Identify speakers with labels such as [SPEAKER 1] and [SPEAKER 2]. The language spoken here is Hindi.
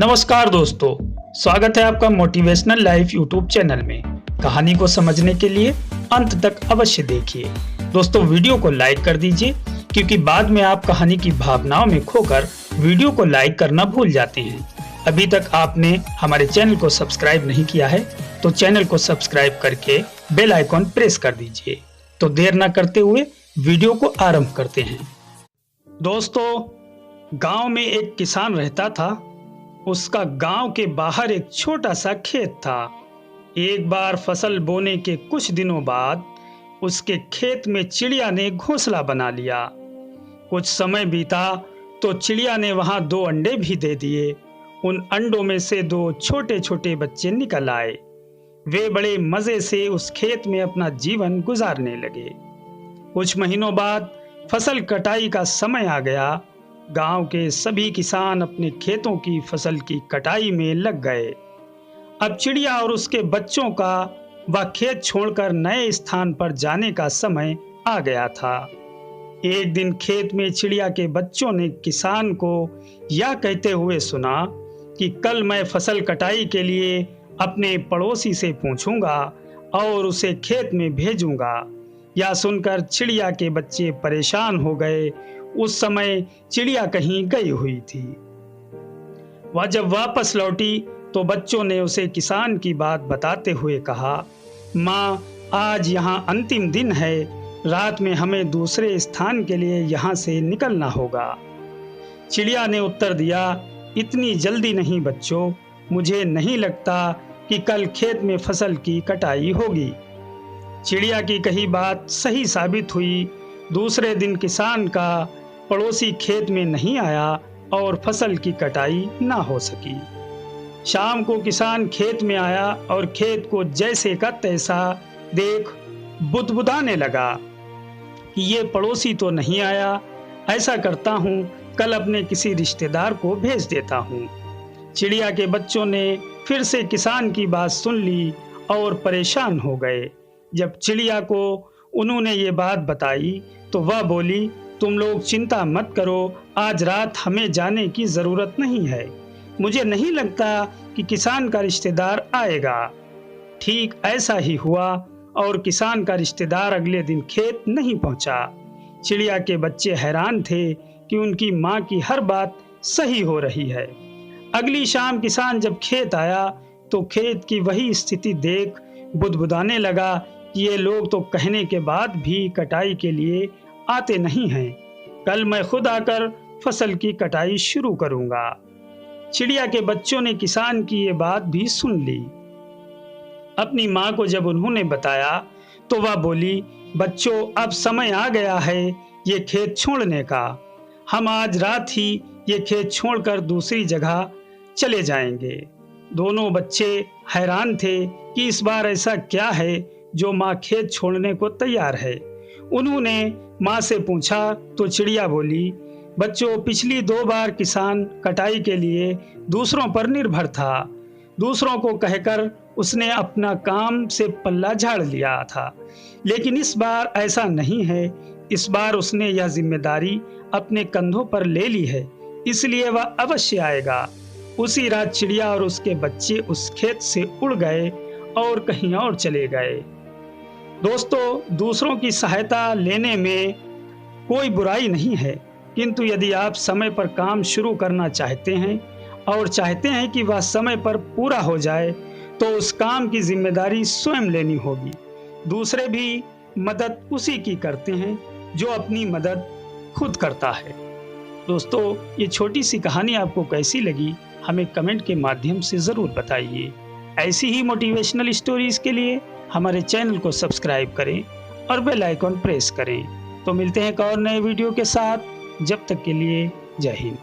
[SPEAKER 1] नमस्कार दोस्तों, स्वागत है आपका मोटिवेशनल लाइफ यूट्यूब चैनल में। कहानी को समझने के लिए अंत तक अवश्य देखिए। दोस्तों, वीडियो को लाइक कर दीजिए क्योंकि बाद में आप कहानी की भावनाओं में खोकर वीडियो को लाइक करना भूल जाते हैं। अभी तक आपने हमारे चैनल को सब्सक्राइब नहीं किया है तो चैनल को सब्सक्राइब करके बेल आइकॉन प्रेस कर दीजिए। तो देर न करते हुए वीडियो को आरंभ करते हैं। दोस्तों, गांव में एक किसान रहता था। उसका गांव के बाहर एक छोटा सा खेत था। एक बार फसल बोने के कुछ दिनों बाद उसके खेत में चिड़िया ने घोंसला बना लिया। कुछ समय बीता तो चिड़िया ने वहां 2 अंडे भी दे दिए। उन अंडों में से 2 छोटे छोटे बच्चे निकल आए। वे बड़े मजे से उस खेत में अपना जीवन गुजारने लगे। कुछ महीनों बाद फसल कटाई का समय आ गया। गांव के सभी किसान अपने खेतों की फसल की कटाई में लग गए। अब चिड़िया और उसके बच्चों का वह खेत छोड़कर नए स्थान पर जाने का समय आ गया था। एक दिन खेत में चिड़िया के बच्चों ने किसान को यह कहते हुए सुना कि कल मैं फसल कटाई के लिए अपने पड़ोसी से पूछूंगा और उसे खेत में भेजूंगा। यह सुनकर चिड़िया के बच्चे परेशान हो गए। उस समय चिड़िया कहीं गई हुई थी। वह जब वापस लौटी तो बच्चों ने उसे किसान की बात बताते हुए कहा, माँ, आज यहाँ अंतिम दिन है। रात में हमें दूसरे स्थान के लिए यहाँ से निकलना होगा। चिड़िया ने उत्तर दिया, इतनी जल्दी नहीं बच्चों, मुझे नहीं लगता कि कल खेत में फसल की कटाई होगी। चिड़िया की कही बात सही साबित हुई। दूसरे दिन किसान का पड़ोसी खेत में नहीं आया और फसल की कटाई ना हो सकी। शाम को किसान खेत में आया और खेत को जैसे का तैसा देख बुदबुदाने लगा कि ये पड़ोसी तो नहीं आया। ऐसा करता हूँ, कल अपने किसी रिश्तेदार को भेज देता हूँ। चिड़िया के बच्चों ने फिर से किसान की बात सुन ली और परेशान हो गए। जब चिड़िया को उन्होंने ये बात बताई तो वह बोली, तुम लोग चिंता मत करो, आज रात हमें जाने की जरूरत नहीं है। मुझे नहीं लगता कि किसान का रिश्तेदार आएगा। ठीक ऐसा ही हुआ और किसान का रिश्तेदार अगले दिन खेत नहीं पहुंचा। चिड़िया के बच्चे हैरान थे कि उनकी माँ की हर बात सही हो रही है। अगली शाम किसान जब खेत आया तो खेत की वही स्थिति देख बुदबुदाने लगा कि ये लोग तो कहने के बाद भी कटाई के लिए आते नहीं हैं। कल मैं खुद आकर फसल की कटाई शुरू करूंगा। चिड़िया के बच्चों ने किसान की ये बात भी सुन ली। अपनी माँ को जब उन्होंने बताया तो वह बोली, बच्चों, अब समय आ गया है ये खेत छोड़ने का। हम आज रात ही ये खेत छोड़कर दूसरी जगह चले जाएंगे। दोनों बच्चे हैरान थे कि इस बार ऐसा क्या है जो माँ खेत छोड़ने को तैयार है। उन्होंने माँ से पूछा तो चिड़िया बोली, बच्चों, पिछली 2 बार किसान कटाई के लिए दूसरों पर निर्भर था। दूसरों को कहकर उसने अपना काम से पल्ला झाड़ लिया था, लेकिन इस बार ऐसा नहीं है। इस बार उसने यह जिम्मेदारी अपने कंधों पर ले ली है, इसलिए वह अवश्य आएगा। उसी रात चिड़िया और उसके बच्चे उस खेत से उड़ गए और कहीं और चले गए। दोस्तों, दूसरों की सहायता लेने में कोई बुराई नहीं है, किंतु यदि आप समय पर काम शुरू करना चाहते हैं और चाहते हैं कि वह समय पर पूरा हो जाए तो उस काम की जिम्मेदारी स्वयं लेनी होगी। दूसरे भी मदद उसी की करते हैं जो अपनी मदद खुद करता है। दोस्तों, ये छोटी सी कहानी आपको कैसी लगी हमें कमेंट के माध्यम से ज़रूर बताइए। ऐसी ही मोटिवेशनल स्टोरीज के लिए हमारे चैनल को सब्सक्राइब करें और बेल आइकॉन प्रेस करें। तो मिलते हैं एक और नए वीडियो के साथ। जब तक के लिए जय हिंद।